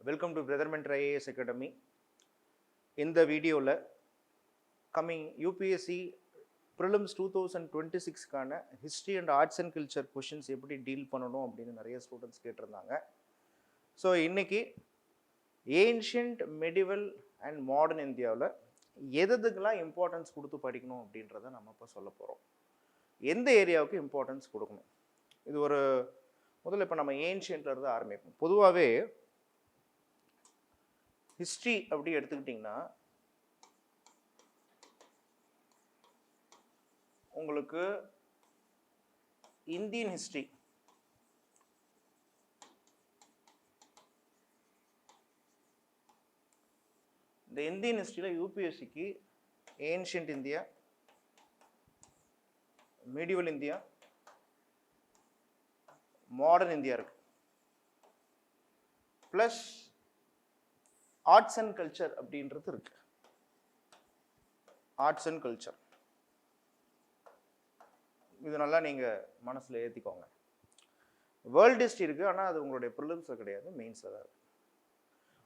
Welcome to brother mentor IAS academy. இந்த வீடியோவில் coming UPSC prelims 2026க்கான history and arts and culture questions எப்படி deal பண்ணணும் அப்படின்னு நிறைய ஸ்டூடெண்ட்ஸ் கேட்டிருந்தாங்க. ஸோ இன்றைக்கி ஏன்ஷியன்ட் மெடிவல் அண்ட் மாடர்ன் இந்தியாவில் எதுக்கெல்லாம் இம்பார்ட்டன்ஸ் கொடுத்து படிக்கணும் அப்படின்றத நம்ம இப்போ சொல்ல போகிறோம். எந்த ஏரியாவுக்கு இம்பார்ட்டன்ஸ் கொடுக்கணும், இது ஒரு முதல்ல இப்போ நம்ம ஏன்ஷியன்ட்லேருந்து ஆரம்பிப்போம். பொதுவாகவே ஹிஸ்ட்ரி அப்படி எடுத்துக்கிட்டிங்கன்னா உங்களுக்கு இந்தியன் ஹிஸ்ட்ரி, இந்த இந்தியன் ஹிஸ்ட்ரியில் யூபிஎஸ்சிக்கு ancient India, medieval India, modern India இருக்கு, ப்ளஸ் ஆர்ட்ஸ் அண்ட் கல்ச்சர் அப்படின்றது இருக்கு. ஆர்ட்ஸ் அண்ட் கல்ச்சர் இது நல்லா நீங்கள் மனசில் ஏற்றிக்கோங்க. வேர்ல்டு ஹிஸ்ட்ரி இருக்குது, ஆனால் அது உங்களுடைய ப்ரிலிம்ஸில் கிடையாது, மெயின்ஸில் தான் இருக்குது.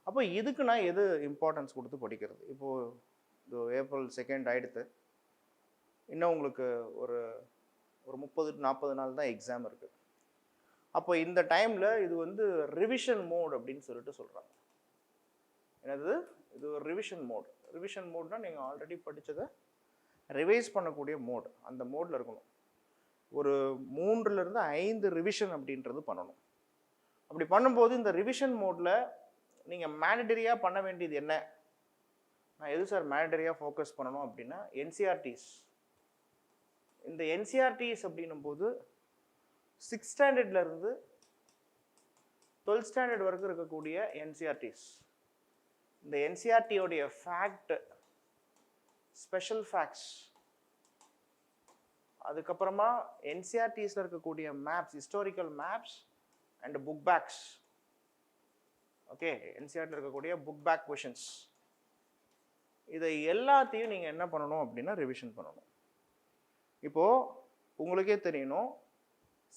அப்போ இதுக்கு நான் எது இம்பார்ட்டன்ஸ் கொடுத்து படிக்கிறது? இப்போது இது ஏப்ரல் 2 ஆகிடுத்து, இன்னும் உங்களுக்கு ஒரு 30-40 நாள் தான் எக்ஸாம் இருக்குது. அப்போ இந்த டைமில் இது வந்து ரிவிஷன் மோட் அப்படின்னு சொல்லிட்டு சொல்கிறாங்க. என்னது இது? ஒரு ரிவிஷன் மோட். ரிவிஷன் மோட்னால் நீங்கள் ஆல்ரெடி படித்ததை ரிவைஸ் பண்ணக்கூடிய மோட், அந்த மோடில் இருக்கணும். ஒரு 3லேருந்து 5 ரிவிஷன் அப்படின்றது பண்ணணும். அப்படி பண்ணும்போது இந்த ரிவிஷன் மோடில் நீங்கள் மேண்டட்டரியாக பண்ண வேண்டியது என்ன? நான் எது சார் மேண்டட்டரியாக ஃபோக்கஸ் பண்ணணும் அப்படின்னா என்சிஆர்டிஸ். இந்த என்சிஆர்டிஸ் அப்படின்னும் போது 6th ஸ்டாண்டர்ட்லேருந்து 12th ஸ்டாண்டர்ட் வரைக்கும் இருக்கக்கூடிய என்சிஆர்டிஸ். இந்த என்சிஆர்டியோடைய ஃபேக்ட், ஸ்பெஷல் ஃபேக்ட்ஸ், அதுக்கப்புறமா என்சிஆர்டிஸில் இருக்கக்கூடிய maps, historical maps and book backs. Okay, என்சிஆர்டியில் இருக்கக்கூடிய புக் பேக் கொஷின்ஸ், இதை எல்லாத்தையும் நீங்கள் என்ன பண்ணணும் அப்படின்னா ரிவிஷன் பண்ணணும். இப்போது உங்களுக்கே தெரியணும்,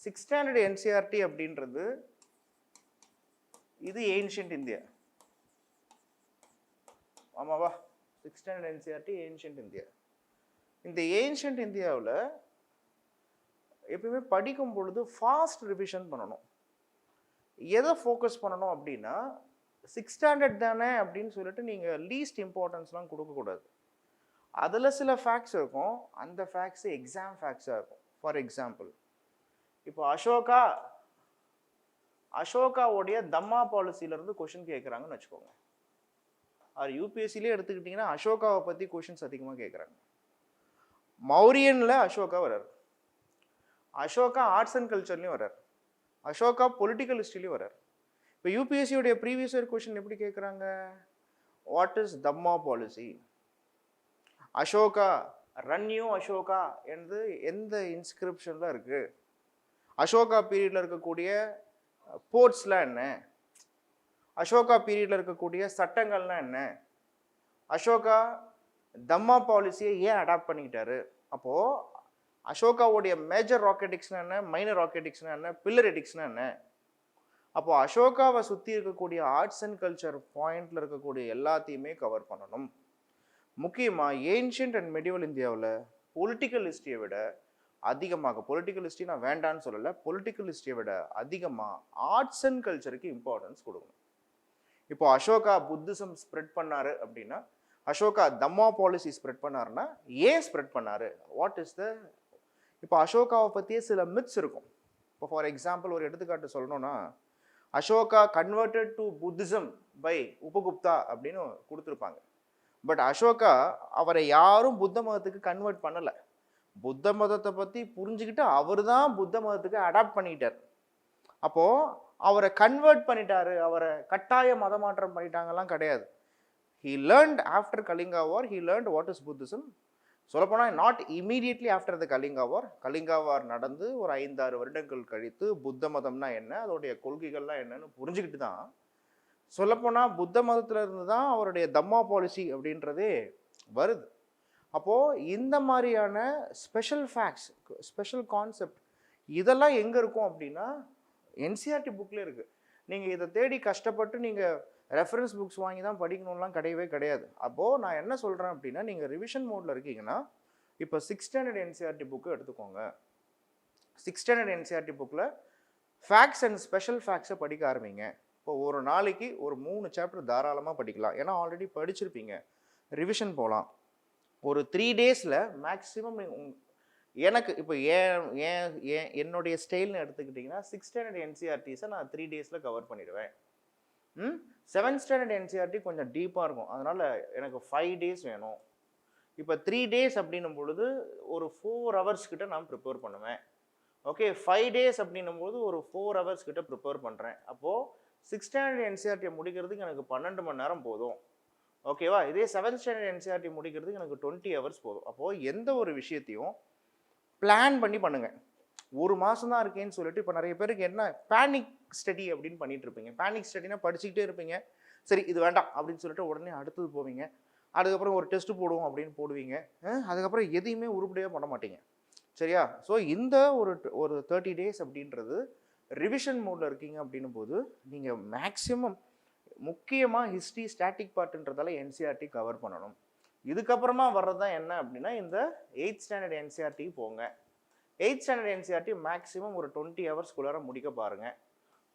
6th ஸ்டாண்டர்ட் என்சிஆர்டி அப்படின்றது இது ஏன்ஷியன்ட் இந்தியா. ஆமாவா? 6th standard NCERT ancient India. இந்த ஏன்ஷியன்ட் இந்தியாவில் எப்பயுமே படிக்கும் பொழுது ஃபாஸ்ட் ரிவிஷன் பண்ணணும். எதை ஃபோக்கஸ் பண்ணணும் அப்படின்னா 6th ஸ்டாண்டர்ட் தானே அப்படின்னு சொல்லிட்டு நீங்கள் லீஸ்ட் இம்பார்ட்டன்ஸ்லாம் கொடுக்கக்கூடாது. அதில் சில ஃபேக்ட்ஸ் இருக்கும், அந்த ஃபேக்ட்ஸு எக்ஸாம் ஃபேக்ட்ஸாக இருக்கும். ஃபார் எக்ஸாம்பிள், இப்போ அசோகாவுடைய தம்மா பாலிசியிலேருந்து கொஷின் கேட்குறாங்கன்னு வச்சுக்கோங்க. அது யூபிஎஸ்சிலே எடுத்துக்கிட்டிங்கன்னா அசோகாவை பற்றி கொஷின்ஸ் அதிகமாக கேட்குறாங்க. மௌரியனில் அசோகா வர்றார், அசோகா ஆர்ட்ஸ் அண்ட் கல்ச்சர்லேயும் வர்றார், அசோகா பொலிட்டிக்கல் ஹிஸ்ட்ரிலையும் வர்றார். இப்போ யூபிஎஸ்சியோடைய ப்ரீவியஸ் இயர் கொஷின் எப்படி கேட்குறாங்க? What is Dhamma policy? Ashoka, ரன்யூ Ashoka என்று எந்த இன்ஸ்கிரிப்ஷனில் இருக்குது? அசோகா பீரியடில் இருக்கக்கூடிய போர்ட்ஸ்லாம் என்ன? அசோகா பீரியடில் இருக்கக்கூடிய சட்டங்கள்லாம் என்ன? அசோகா தம்மா பாலிசியை ஏன் அடாப்ட் பண்ணிக்கிட்டாரு? அப்போது அசோகாவுடைய மேஜர் ராக்கெட்டிக்ஸ்னா என்ன, மைனர் ராக்கெட்டிக்ஸ்னா என்ன, பில்லர் எடிக்ஸ்னா என்ன? அப்போது அசோகாவை சுற்றி இருக்கக்கூடிய ஆர்ட்ஸ் அண்ட் கல்ச்சர் பாயிண்டில் இருக்கக்கூடிய எல்லாத்தையுமே கவர் பண்ணணும். முக்கியமாக ஏன்ஷியன்ட் அண்ட் மெடிவல் இந்தியாவில் பொலிட்டிக்கல் ஹிஸ்ட்ரியை விட அதிகமாக, பொலிட்டிக்கல் ஹிஸ்ட்ரி நான் வேண்டான்னு சொல்லலை, பொலிட்டிக்கல் ஹிஸ்ட்ரியை விட அதிகமாக ஆர்ட்ஸ் அண்ட் கல்ச்சருக்கு இம்பார்ட்டன்ஸ் கொடுக்கணும். இப்போ அசோகா புத்திசம் ஸ்ப்ரெட் பண்ணாரு அப்படின்னா, அசோகா தம்மா பாலிசி ஸ்ப்ரெட் பண்ணாருன்னா ஏன் ஸ்ப்ரெட் பண்ணாரு? வாட் இஸ் த, இப்போ அசோகாவை பற்றியே சில மித்ஸ் இருக்கும். இப்போ ஃபார் எக்ஸாம்பிள் ஒரு எடுத்துக்காட்டு சொல்லணும்னா, Ashoka converted to Buddhism by Upagupta அப்படின்னு கொடுத்துருப்பாங்க. பட் அசோகா அவரை யாரும் புத்த மதத்துக்கு கன்வெர்ட் பண்ணலை. புத்த மதத்தை பற்றி புரிஞ்சுக்கிட்டு அவர் தான் புத்த மதத்துக்கு அடாப்ட் பண்ணிக்கிட்டார். அப்போது அவரை கன்வெர்ட் பண்ணிட்டாரு, அவரை கட்டாய மதமாற்றம் பண்ணிட்டாங்கலாம் கிடையாது. He learned after Kalinga War, he learned what is Buddhism. சொல்லப்போனால் not immediately after the Kalinga war. Kalinga war நடந்து ஒரு 5-6 வருடங்கள் கழித்து புத்த மதம்னா என்ன, அதோடைய கொள்கைகள்லாம் என்னன்னு புரிஞ்சுக்கிட்டு தான், சொல்லப்போனால் புத்த மதத்தில் இருந்து தான் அவருடைய தம்மா பாலிசி அப்படின்றதே வருது. அப்போது இந்த மாதிரியான ஸ்பெஷல் ஃபேக்ட்ஸ், ஸ்பெஷல் கான்செப்ட் இதெல்லாம் எங்கே இருக்கும் அப்படின்னா என்சிஆர்டி புக்கில் இருக்குது. நீங்கள் இதை தேடி கஷ்டப்பட்டு நீங்கள் ரெஃபரன்ஸ் புக்ஸ் வாங்கி தான் படிக்கணும்லாம் கிடையவே கிடையாது. அப்போது நான் என்ன சொல்கிறேன் அப்படின்னா, நீங்கள் ரிவிஷன் மோடில் இருக்கீங்கன்னா இப்போ 6th ஸ்டாண்டர்ட் என்சிஆர்டி புக்கு எடுத்துக்கோங்க. 6th ஸ்டாண்டர்ட் என்சிஆர்டி புக்கில் ஃபேக்ட்ஸ் அண்ட் ஸ்பெஷல் ஃபேக்ட்ஸை படிக்க ஆரம்பிங்க. இப்போ ஒரு நாளைக்கு ஒரு 3 சாப்டர் தாராளமாக படிக்கலாம். ஏன்னா ஆல்ரெடி படிச்சிருப்பீங்க. ரிவிஷன் போகலாம். ஒரு 3 டேஸில் மேக்ஸிமம் எனக்கு இப்போ என்னுடைய ஸ்டைல்னு எடுத்துக்கிட்டிங்கன்னா 6th ஸ்டாண்டர்ட் என்சிஆர்டிஸை நான் 3 டேஸில் கவர் பண்ணிடுவேன். 7th ஸ்டாண்டர்ட் என்சிஆர்டி கொஞ்சம் டீப்பாக இருக்கும். அதனால் எனக்கு 5 டேஸ் வேணும். இப்போ 3 டேஸ் அப்படின்னும் பொழுது ஒரு 4 ஹவர்ஸ் கிட்ட நான் ப்ரிப்பேர் பண்ணுவேன். ஓகே, 5 டேஸ் அப்படின்னும் போது ஒரு 4 ஹவர்ஸ் கிட்ட ப்ரிப்பேர் பண்ணுறேன். அப்போது 6th ஸ்டாண்டர்ட் என்சிஆர்டியை முடிக்கிறதுக்கு எனக்கு 12 மணி நேரம் போதும். ஓகேவா? இதே 7th ஸ்டாண்டர்ட் என்சிஆர்டி முடிக்கிறதுக்கு எனக்கு 20 ஹவர்ஸ் போதும். அப்போது எந்த ஒரு விஷயத்தையும் பிளான் பண்ணி பண்ணுங்கள். ஒரு மாதம் தான் இருக்கேன்னு சொல்லிட்டு இப்போ நிறைய பேருக்கு என்ன பேனிக் ஸ்டடி அப்படின்னு பண்ணிட்டு இருப்பீங்க. பேனிக் ஸ்டடினா படிச்சுக்கிட்டே இருப்பீங்க. சரி இது வேண்டாம் அப்படின்னு சொல்லிட்டு உடனே அடுத்தது போவீங்க. அதுக்கப்புறம் ஒரு டெஸ்ட் போடுவோம் அப்படின்னு போடுவீங்க. அதுக்கப்புறம் எதையுமே உருப்படியாக பண்ண மாட்டீங்க. சரியா? ஸோ இந்த ஒரு 30 டேஸ் அப்படின்றது ரிவிஷன் மோடில் இருக்கீங்க அப்படின்னும் போது நீங்கள் மேக்ஸிமம் முக்கியமாக ஹிஸ்ட்ரி ஸ்டாட்டிக் பார்ட்டுன்றதால என்சிஆர்டி கவர் பண்ணணும். இதுக்கப்புறமா வர்றது தான் என்ன அப்படின்னா இந்த 8th ஸ்டாண்டர்ட் என்சிஆர்டிக்கு போங்க. 8th ஸ்டாண்டர்ட் என்சிஆர்டி மேக்ஸிமம் ஒரு 20 ஹவர்ஸ்குள்ளார முடிக்க பாருங்கள்.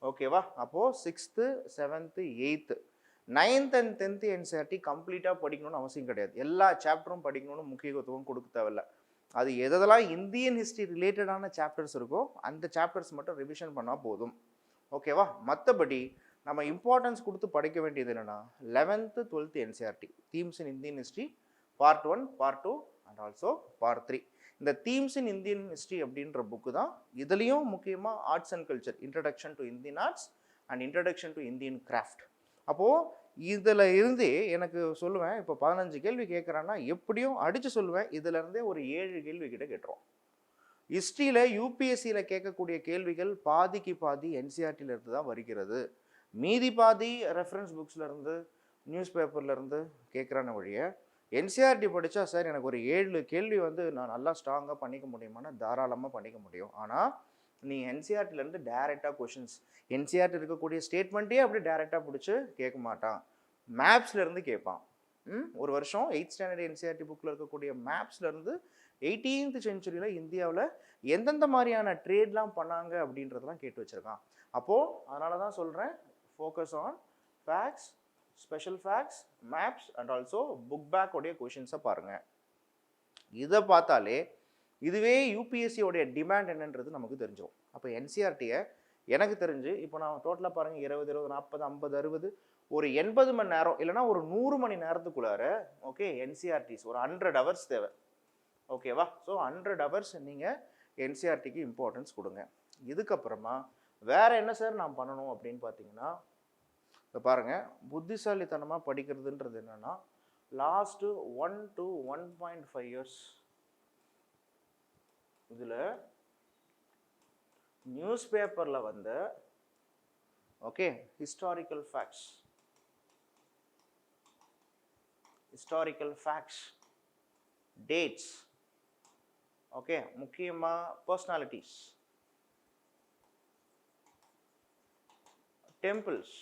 ஓகேவா? அப்போது 6th 7th 8th 9th and 10th NCERT கம்ப்ளீட்டாக படிக்கணும்னு அவசியம் கிடையாது. எல்லா சாப்டரும் படிக்கணும்னு முக்கியத்துவம் கொடுக்க தேவையில்லை. அது எதெல்லாம் இந்தியன் ஹிஸ்ட்ரி ரிலேட்டடான சாப்டர்ஸ் இருக்கோ அந்த சாப்டர்ஸ் மட்டும் ரிவிஷன் பண்ணால் போதும். ஓகேவா? மற்றபடி நம்ம இம்பார்ட்டன்ஸ் கொடுத்து படிக்க வேண்டியது என்னென்னா 11th 12th NCERT themes in Indian history part 1 part 2 and also part 3. இந்த தீம்ஸ் இன் இந்தியன் ஹிஸ்ட்ரி அப்படின்ற புக்கு தான் இதுலேயும் முக்கியமாக arts and culture, introduction to Indian arts and introduction to Indian craft. அப்போது இதில் இருந்தே எனக்கு சொல்லுவேன், இப்போ 15 கேள்வி கேட்குறான்னா எப்படியும் அடித்து சொல்லுவேன், இதிலேருந்தே ஒரு 7 கேள்வி கிட்ட கேட்டுரும். ஹிஸ்ட்ரியில் யூபிஎஸ்சியில் கேட்கக்கூடிய கேள்விகள் பாதிக்கு பாதி என்சிஆர்டியிலேருந்து தான் வருகிறது. மீதி பாதி ரெஃபரன்ஸ் புக்ஸ்லேருந்து நியூஸ் பேப்பர்லேருந்து கேட்குறான வழிய என்சிஆர்டி படித்தா சார் எனக்கு ஒரு 7 கேள்வி நான் நல்லா ஸ்ட்ராங்காக பண்ணிக்க முடியுமானா தாராளமாக பண்ணிக்க முடியும். ஆனால் நீ என்சிஆர்டிலேருந்து டேரெக்டாக கொஷின்ஸ் என்சிஆர்டி இருக்கக்கூடிய ஸ்டேட்மெண்ட்டே அப்படி டேரெக்டாக பிடிச்சி கேட்க மாட்டான். மேப்ஸ்லேருந்து கேட்பான். ஒரு வருஷம் 8th ஸ்டாண்டர்ட் என்சிஆர்டி புக்கில் இருக்கக்கூடிய மேப்ஸ்லேருந்து 18th செஞ்சுரியில் இந்தியாவில் எந்தெந்த மாதிரியான ட்ரேட்லாம் பண்ணாங்க அப்படின்றதெல்லாம் கேட்டு வச்சுருக்கான். அப்போது அதனால தான் சொல்கிறேன், focus on facts, special facts, maps and also book பேக்கோடைய கொஷின்ஸை பாருங்கள். இதை பார்த்தாலே இதுவே யூபிஎஸ்சியோடைய டிமாண்ட் என்னன்றது நமக்கு தெரிஞ்சிடும். அப்போ என்சிஆர்டியை எனக்கு தெரிஞ்சு இப்போ நான் டோட்டலாக பாருங்கள் 20 20 40 50 60 ஒரு 80 மணி நேரம் இல்லைனா ஒரு 100 மணி நேரத்துக்குள்ளார ஓகே என்சிஆர்டிஸ் ஒரு 100 ஹவர்ஸ் தேவை. ஓகேவா? ஸோ 100 ஹவர்ஸ் நீங்கள் என்சிஆர்டிக்கு இம்பார்ட்டன்ஸ் கொடுங்க. இதுக்கப்புறமா வேறு என்ன சார் நான் பண்ணணும் அப்படின்னு பார்த்தீங்கன்னா, இப்போ பாருங்கள், புத்திசாலித்தனமாக படிக்கிறதுன்றது என்னென்னா லாஸ்ட்டு 1 to 1.5 இயர்ஸ் இதில் நியூஸ் பேப்பரில் வந்த okay historical facts, dates, okay முக்கியமாக பர்சனாலிட்டிஸ், டெம்பிள்ஸ்,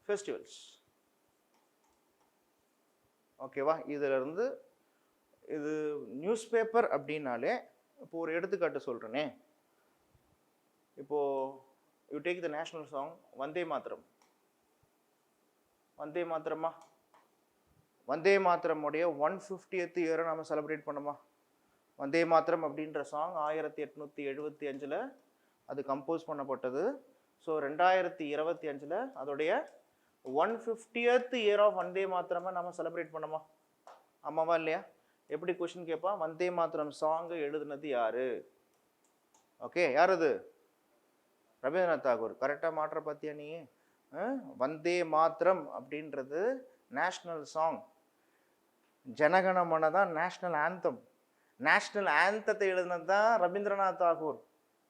ஃபெஸ்டிவல்ஸ், ஓகேவா? இதிலிருந்து இது நியூஸ் பேப்பர் அப்படின்னாலே இப்போ ஒரு எடுத்துக்காட்டு சொல்கிறேனே, இப்போது you take the national song Vande Mataram. Vande மாத்திரமுடைய 150th இயரை நம்ம செலிப்ரேட் பண்ணுமா? வந்தே மாத்திரம் அப்படின்ற சாங் 1875 அது கம்போஸ் பண்ணப்பட்டது. ஸோ 2025 அதோடைய 150th இயர் ஆஃப் வந்தே மாத்திரமா நம்ம செலிப்ரேட் பண்ணுமா? ஆமாவா இல்லையா? எப்படி கொஸ்டின் கேட்பான், வந்தே மாத்திரம் சாங் எழுதுனது யாரு? ஓகே, யார் அது? ரவீந்திரநாத் தாகூர். கரெக்டாக மாற்ற பார்த்தியா நீ? வந்தே மாத்திரம் அப்படின்றது நேஷ்னல் சாங். ஜனகணமன தான் நேஷ்னல் ஆந்தம். நேஷ்னல் ஆந்தத்தை எழுதுனது தான் ரவீந்திரநாத் தாகூர்.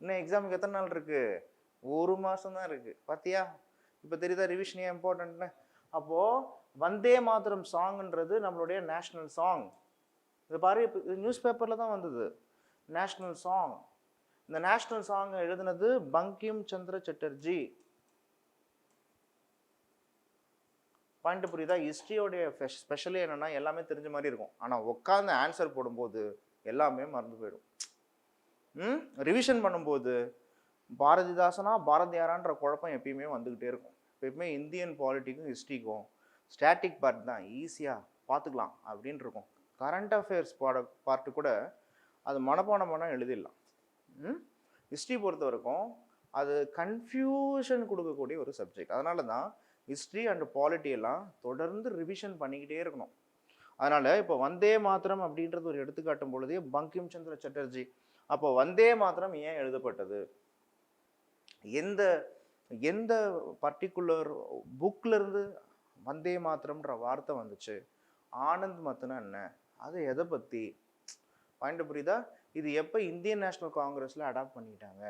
இன்னும் எக்ஸாமுக்கு எத்தனை நாள் இருக்குது? ஒரு மாதம் தான் இருக்குது. பார்த்தியா? இப்போ தெரியுதா ரிவிஷன் ஏன் இம்பார்ட்டன்ட்னு? அப்போது வந்தே மாத்திரம் சாங்ன்றது நம்மளுடைய நேஷ்னல் சாங். இது பாரு, இப்போ நியூஸ் பேப்பரில் தான் வந்தது நேஷ்னல் சாங். இந்த நேஷனல் சாங் எழுதுனது பங்கிம் சந்திர சட்டர்ஜி. பாயிண்ட் புரியுதா? ஹிஸ்ட்ரியோடைய ஸ்பெஷலே என்னன்னா எல்லாமே தெரிஞ்ச மாதிரி இருக்கும், ஆனால் உட்காந்து ஆன்சர் போடும்போது எல்லாமே மறந்து போயிடும். ரிவிஷன் பண்ணும்போது பாரதிதாசனா பாரதியாரான்ற குழப்பம் எப்பயுமே வந்துக்கிட்டே இருக்கும். எப்பயுமே இந்தியன் பாலிட்டிக்கும் ஹிஸ்ட்ரிக்கும் ஸ்டாட்டிக் பார்ட் தான், ஈஸியாக பார்த்துக்கலாம் அப்படின்னு இருக்கும். கரண்ட் அஃபேர்ஸ் பார்ட்டு கூட அது மனப்பாடம் பண்ணால் எழுதிடலாம். ஹிஸ்ட்ரி பொறுத்த வரைக்கும் அது கன்ஃபியூஷன் கொடுக்கக்கூடிய ஒரு சப்ஜெக்ட். அதனால தான் ஹிஸ்ட்ரி அண்ட் பாலிட்டி எல்லாம் தொடர்ந்து ரிவிஷன் பண்ணிக்கிட்டே இருக்கணும். அதனால் இப்போ வந்தே மாத்திரம் அப்படின்றது ஒரு எடுத்துக்காட்டும் பொழுதே பங்கிம் சந்திர சட்டர்ஜி, அப்போ வந்தே மாத்திரம் ஏன் எழுதப்பட்டது, எந்த எந்த பர்டிகுலர் புக்லேருந்து வந்தே மாத்திரம்ன்ற வார்த்தை வந்துச்சு, ஆனந்த் மத்னா என்ன, அது எதை பற்றி, பாயிண்ட் புரியுதா? இது எப்போ இந்தியன் நேஷனல் காங்கிரஸில் அடாப்ட் பண்ணிட்டாங்க,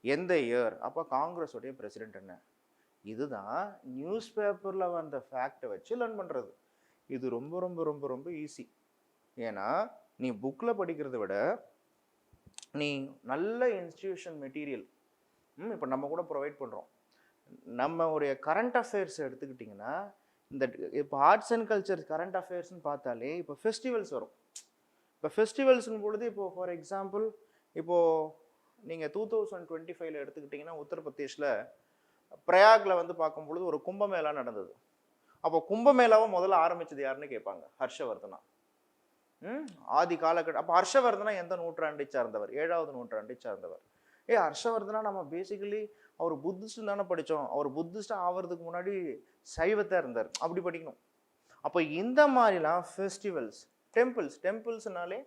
எந்த இயர், அப்போ காங்கிரஸோடைய பிரசிடென்ட் என்ன, இதுதான் நியூஸ் பேப்பரில் வந்த ஃபேக்டை வச்சு லேர்ன் பண்ணுறது. இது ரொம்ப ரொம்ப ரொம்ப ரொம்ப ஈஸி. ஏன்னா நீ புக்கில் படிக்கிறத விட நீ நல்ல இன்ஸ்டிடியூஷன் மெட்டீரியல் இப்போ நம்ம கூட ப்ரொவைட் பண்ணுறோம். நம்ம உடைய கரண்ட் அஃபேர்ஸ் எடுத்துக்கிட்டிங்கன்னா, இந்த இப்போ ஆர்ட்ஸ் அண்ட் கல்ச்சர் கரண்ட் அஃபேர்ஸ்னு பார்த்தாலே இப்போ ஃபெஸ்டிவல்ஸ் வரும். இப்போ ஃபெஸ்டிவல்ஸ்னு பொழுது இப்போது ஃபார் எக்ஸாம்பிள் இப்போது நீங்கள் 2025 எடுத்துக்கிட்டிங்கன்னா உத்தரப்பிரதேஷில் பிரயாகில் வந்து பார்க்கும் பொழுது ஒரு கும்பமேளா நடந்தது. அப்போ கும்பமேளாவை முதல்ல ஆரம்பிச்சது யாருன்னு கேட்பாங்க, ஹர்ஷவர்தனா. ஆதி காலகட்டம். அப்போ ஹர்ஷவர்தனா எந்த நூற்றாண்டை சார்ந்தவர்? 7வது நூற்றாண்டை சார்ந்தவர். ஹர்ஷவர்தனா நம்ம பேசிக்கலி அவர் புத்திஸ்ட் தானே படித்தோம், அவர் புத்திஸ்ட் ஆகிறதுக்கு முன்னாடி சைவத்தை இருந்தார், அப்படி படிக்கணும். அப்போ இந்த மாதிரிலாம் ஃபெஸ்டிவல்ஸ், டெம்பிள்ஸ்னாலே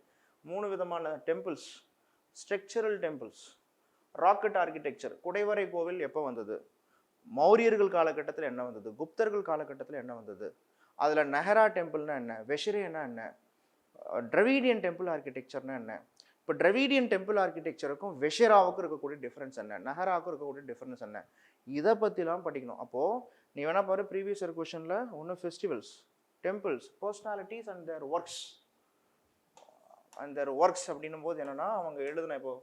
3 விதமான temples. Structural temples, rocket architecture, குடைவரை கோவில் எப்போ வந்தது, மௌரியர்கள் காலகட்டத்தில் என்ன வந்தது, குப்தர்கள் காலகட்டத்தில் என்ன வந்தது, அதில் நெஹரா டெம்பிள்னா என்ன, வெஷரேனா என்ன, டிராவிடியன் டெம்பிள் ஆர்கிடெக்சர்னா என்ன. இப்போ டிராவிடியன் டெம்பிள் ஆர்கிடெக்சருக்கும் வெஷராவுக்கும் இருக்கக்கூடிய டிஃப்ரென்ஸ் என்ன, நெஹராவுக்கும் இருக்கக்கூடிய டிஃப்ரென்ஸ் என்ன, இதை பற்றிலாம் படிக்கணும். அப்போது நீ வேணா பாரு, ப்ரீவியஸ் இயர் கொஷனில் ஒன்று festivals, temples, personalities and their works அப்படின்னும் போது என்னென்னா அவங்க எழுதுன இப்போ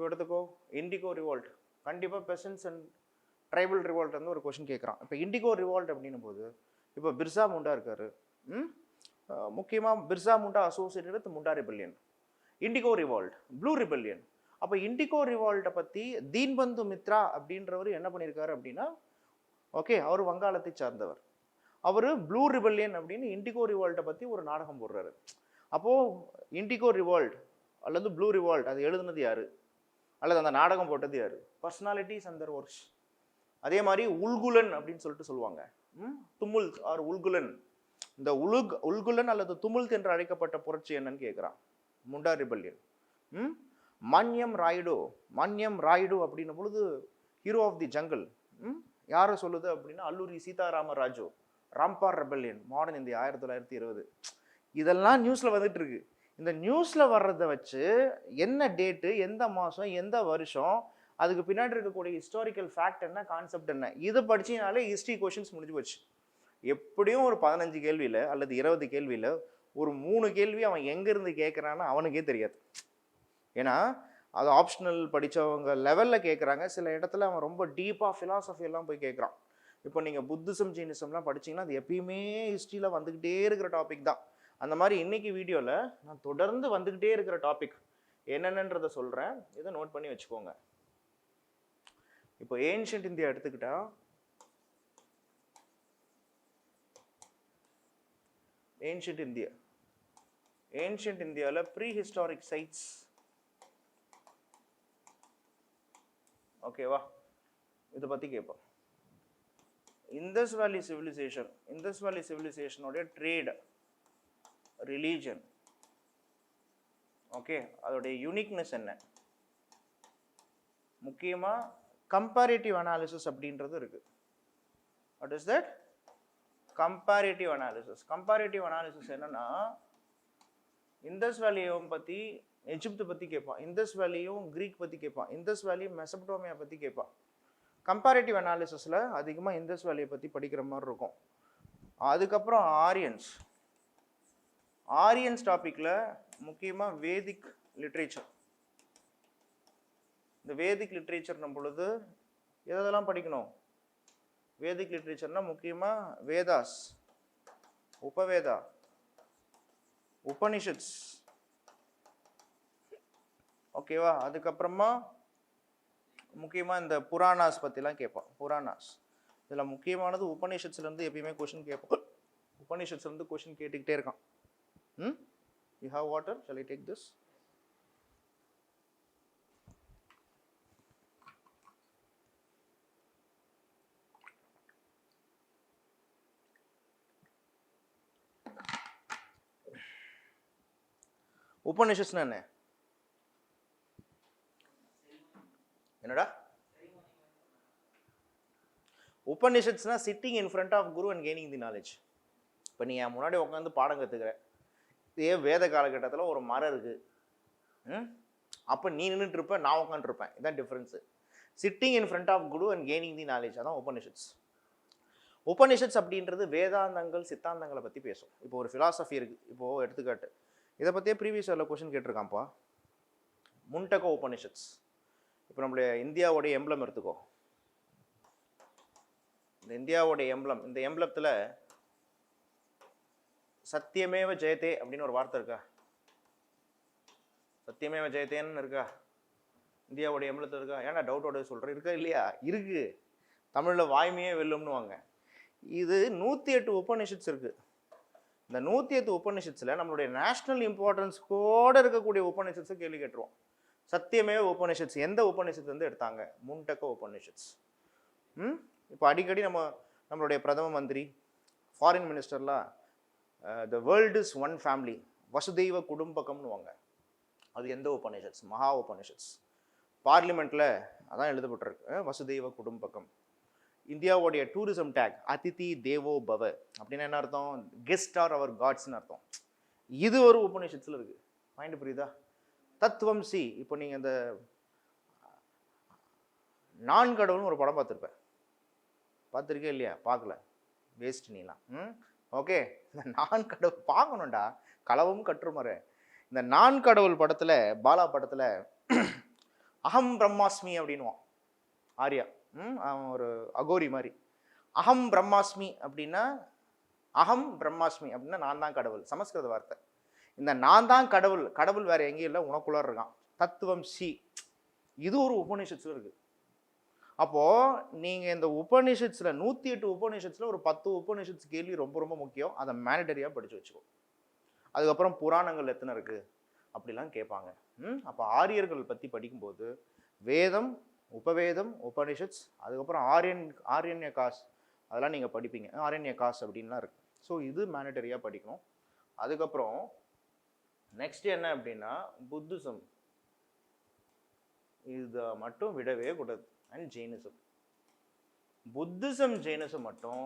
எடுத்துக்கோ இண்டிகோ ரிவால்ட், கண்டிப்பாக பெசன்ஸ் அண்ட் ட்ரைபல் ரிவால்ட் வந்து ஒரு கொஷின் கேட்குறான். இப்போ இண்டிகோ ரிவால்ட் அப்படின்னும் போது இப்போ பிர்சா முண்டா இருக்காரு, முக்கியமாக Birsa Munda associated with Munda rebellion. Indigo revolt, blue rebellion. அப்போ இண்டிகோ ரிவால்ட்டை பற்றி தீன்பந்து மித்ரா அப்படின்றவர் என்ன பண்ணியிருக்காரு அப்படின்னா, ஓகே அவர் வங்காளத்தை சார்ந்தவர், அவர் ப்ளூ ரிபல்லியன் அப்படின்னு இண்டிகோ ரிவால்ட்டை பற்றி ஒரு நாடகம் போடுறாரு. அப்போது இண்டிகோ ரிவால்ட் அல்லது ப்ளூ ரிவால்ட் அது எழுதுனது யார், அல்லது அந்த நாடகம் போட்டது யார், பர்சனாலிட்டிஸ் அண்ட் தர் ஒர்க்ஸ். அதே மாதிரி உல்குலன் அப்படின்னு சொல்லிட்டு சொல்லுவாங்க, துமுல் ஆர் உல்குலன். இந்த உல்குலன் அல்லது துமுல்த் என்று அழைக்கப்பட்ட புரட்சி என்னன்னு கேட்குறான், முண்டா ரிபல்லியன். மன்யம் ராயுடு அப்படின்னும் பொழுது ஹீரோ ஆஃப் தி ஜங்கிள், யாரை சொல்லுது அப்படின்னா Alluri Sitarama Raju, Rampa rebellion, modern India 1920. இதெல்லாம் நியூஸில் வந்துட்டு இருக்கு. இந்த நியூஸில் வர்றதை வச்சு என்ன டேட்டு, எந்த மாதம், எந்த வருஷம், அதுக்கு பின்னாடி இருக்கக்கூடிய ஹிஸ்டாரிக்கல் ஃபேக்ட் என்ன, கான்செப்ட் என்ன, இதை படிச்சினாலே ஹிஸ்ட்ரி கொஷின்ஸ் முடிஞ்சு போச்சு. எப்படியும் ஒரு 15 கேள்வியில் அல்லது 20 கேள்வியில் ஒரு 3 கேள்வி அவன் எங்கேருந்து கேட்குறான்னு அவனுக்கே தெரியாது. ஏன்னா அது ஆப்ஷனல் படித்தவங்க லெவலில் கேட்குறாங்க. சில இடத்துல அவன் ரொம்ப டீப்பாக ஃபிலாசபியெல்லாம் போய் கேட்குறான். இப்போ நீங்கள் புத்திசம் ஜீனிசம்லாம் படிச்சிங்கன்னா அது எப்பயுமே ஹிஸ்ட்ரியில் வந்துக்கிட்டே இருக்கிற டாபிக் தான். அந்த மாதிரி இன்னைக்கு வீடியோவில் நான் தொடர்ந்து வந்துக்கிட்டே இருக்கிற டாபிக் என்னென்னன்றதை சொல்கிறேன், இதை நோட் பண்ணி வச்சுக்கோங்க. இப்போ ஏன்ஷியன்ட் இந்தியா எடுத்துக்கிட்டா, ஏன்ஷியன்ட் இந்தியாவில் ப்ரீ ஹிஸ்டாரிக் சைட்ஸ், ஓகேவா, இதை பற்றி கேட்போம். இந்தஸ் வேலி சிவிலைசேஷனோடைய ட்ரேட், ரிலீஜன், ஓகே, அதோடைய யூனிக்னஸ் என்ன, முக்கியமாக கம்பேரிட்டிவ் அனாலிசிஸ் அப்படின்றது இருக்கு. What is that? Comparative analysis என்னன்னா, இந்தஸ் வேலியும் பற்றி எஜிப்து பற்றி கேட்பான், இந்தஸ் வேலியும் கிரீக் பற்றி கேட்பான், இந்தஸ் வேலியும் மெசபடோமியா பற்றி கேட்பான். கம்பேரிட்டிவ் அனாலிசிஸில் அதிகமாக இந்தஸ் வேலியை பற்றி படிக்கிற மாதிரி இருக்கும். அதுக்கப்புறம் ஆரியன்ஸ் டாப்பிக்கில் முக்கியமாக வேதிக் லிட்ரேச்சர், இந்த வேதிக் லிட்ரேச்சர்னும் பொழுது எதெல்லாம் படிக்கணும்? வேதிக் லிட்ரேச்சர்னா முக்கியமாக வேதாஸ், உபவேதா, உபனிஷத்ஸ், ஓகேவா? அதுக்கப்புறமா முக்கியமாக இந்த புராணாஸ் பற்றிலாம் கேட்பான். புராணாஸ் இதில் முக்கியமானது உபனிஷத்ஸ்லேருந்து எப்பயுமே கொஷின் கேட்பான். உபனிஷத்ஸ்லேருந்து கொஷின் கேட்டுக்கிட்டே இருக்கான். You have water? Shall I take this? உபனிஷத்ஸ்னா என்ன? என்னடா? உபனிஷத்ஸ்னா sitting in front of Guru and gaining the knowledge. இப்போ நீ என் முன்னாடி உட்காந்து பாடம் கற்றுக்கிற, இதே வேத காலகட்டத்தில் ஒரு மரம் இருக்குது, அப்போ நீ நின்றுட்டு இருப்ப, நான் உட்காந்துருப்பேன். இதான் difference. Sitting in front of Guru and gaining the knowledge, அதான் உபனிஷத்ஸ். உபனிஷத்ஸ் அப்படின்றது வேதாந்தங்கள், சித்தாந்தங்களை பற்றி பேசும். இப்போ ஒரு ஃபிலாசபி இருக்குது. இப்போது எடுத்துக்காட்டு இதை பற்றியே ப்ரீவியஸ் இயரில் கொஷின் கேட்டிருக்கான்ப்பா. முண்டக உபனிஷத்ஸ். இப்போ நம்மளுடைய இந்தியாவோடைய எம்ப்ளம் எடுத்துக்கோ. இந்த இந்தியாவோடைய எம்ப்ளம், இந்த எம்ப்ளத்தில் சத்தியமேவ ஜெயத்தே அப்படின்னு ஒரு வார்த்தை இருக்கா? சத்தியமேவ ஜெயத்தேன்னு இருக்கா? இந்தியாவோடைய எம்ப்ளத்தில் இருக்கா? ஏன்னா டவுட்டோட சொல்கிறேன், இருக்கா இல்லையா? இருக்குது. தமிழில் வாய்மையே வெல்லும்னுவாங்க. இது 108 உபனிஷத்ஸ் இருக்குது. இந்த 108 உபனிஷத்ஸில் நம்மளுடைய நேஷ்னல் இம்பார்ட்டன்ஸ்கோடு இருக்கக்கூடிய உபனிஷத்ஸை கேள்வி கேட்டுருவோம். சத்தியமேவ உபனிஷத்ஸ் எந்த உபனிஷத்து வந்து எடுத்தாங்க? முண்டக உபனிஷத்ஸ். இப்போ அடிக்கடி நம்மளுடைய பிரதம மந்திரி, ஃபாரின் மினிஸ்டர்லாம் the world is one family, Vasudhaiva குடும்பகம்னுவாங்க. அது எந்த உபனிஷத்ஸ்? மகா உபனிஷத்ஸ். பார்லிமெண்ட்டில் அதான் எழுதப்பட்டிருக்கு, வசுதெய்வ குடும்பகம். இந்தியாவுடைய டூரிசம் டேக் அதிதி தேவோ பவ அப்படின்னா என்ன அர்த்தம்? கெஸ்ட் ஆர் அவர் காட்ஸ்ன்னு அர்த்தம். இது ஒரு உபனிஷத்தில் இருக்குது. மைண்டு புரியுதா? தத்துவம் சி. இப்போ நீங்கள் இந்த நான் கடவுள்னு ஒரு படம் பார்த்துருப்பேன். பார்த்துருக்கே இல்லையா? பார்க்கல, வேஸ்ட் நீலாம். ஓகே, இந்த நான் கடவுள் பார்க்கணும்டா, களவும் கற்றுமற. இந்த நான் கடவுள் படத்தில், பாலா படத்தில் அகம் பிரம்மாஸ்மி அப்படின்வான் ஆர்யா. அவன் ஒரு அகோரி மாதிரி. அகம் பிரம்மாஸ்மி அப்படின்னா, அகம் பிரம்மாஸ்மி அப்படின்னா நான் தான் கடவுள், சமஸ்கிருத வார்த்தை. இந்த நான் தான் கடவுள், கடவுள் வேற எங்கேயும் இல்லை, உனக்குள்ளார இருக்கான். தத்துவம் சி. இது ஒரு உபனிஷத்ஸும் இருக்குது. அப்போது நீங்கள் இந்த உபனிஷத்ஸில் 108 உபனிஷத்ஸில் ஒரு 10 உபனிஷத்ஸ் கேள்வி ரொம்ப ரொம்ப முக்கியம். அதை மேண்டரியாக படித்து வச்சுக்கோ. அதுக்கப்புறம் புராணங்கள் எத்தனை இருக்குது அப்படிலாம் கேட்பாங்க. அப்போ ஆரியர்கள் பற்றி படிக்கும்போது வேதம், உபவேதம், உபனிஷத்ஸ், அதுக்கப்புறம் ஆரியன்ய காஸ், அதெல்லாம் நீங்கள் படிப்பீங்க. ஆரியன்ய காஸ் அப்படின்லாம் இருக்குது. ஸோ இது மேண்டரியாக படிக்கணும். அதுக்கப்புறம் நெக்ஸ்ட் என்ன அப்படின்னா புத்திசம். இதை மட்டும் விடவே கூடாது. And Jainism. புத்திசம், ஜெயினிசம் மட்டும்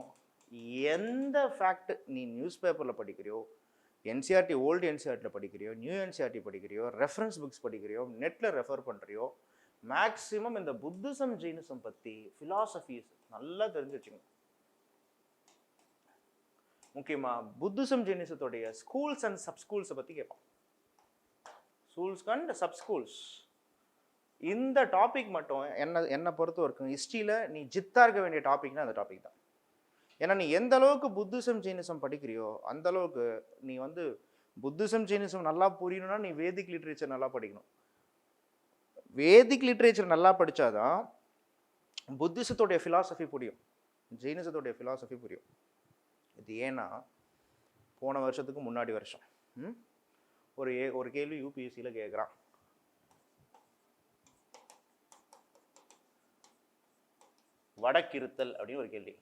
எந்த ஃபேக்ட் நீ நியூஸ் பேப்பரில் படிக்கிறியோ, என்சிஆர்டி ஓல்டு என்சிஆர்டியில் படிக்கிறியோ, நியூ என்சிஆர்டி படிக்கிறியோ, ரெஃபரன்ஸ் புக்ஸ் படிக்கிறியோ, நெட்டில் ரெஃபர் பண்ணுறியோ, மேக்ஸிமம் இந்த புத்திசம், ஜெயினிசம் பற்றி ஃபிலாசபிஸ் நல்லா தெரிஞ்சு வச்சுங்க. முக்கியமாக புத்திசம், ஜெயினிசத்துடைய ஸ்கூல்ஸ் அண்ட் சப் ஸ்கூல்ஸை பற்றி கேட்பான். Schools and sub schools. இந்த டாபிக் மட்டும் என்னை பொறுத்த வரைக்கும் ஹிஸ்ட்ரியில் நீ ஜித்தாக இருக்க வேண்டிய டாபிக்னா அந்த டாபிக் தான். ஏன்னா நீ எந்த அளவுக்கு புத்திசம், ஜெயினிசம் படிக்கிறியோ அந்த அளவுக்கு நீ வந்து புத்திசம், ஜெயினிசம் நல்லா புரியணும்னா நீ வேதிக் லிட்ரேச்சர் நல்லா படிக்கணும். வேதிக் லிட்ரேச்சர் நல்லா படித்தாதான் புத்திசத்தோடைய ஃபிலாசபி புரியும், ஜெயினிசத்தோடைய ஃபிலாசபி புரியும். இது ஏன்னா போன வருஷத்துக்கு முன்னாடி வருஷம் ஒரு கேள்வி யூபிஎஸ்சியில் கேட்குறான். வடக்கிருத்தல் அப்படின்னு ஒரு கேள்வி.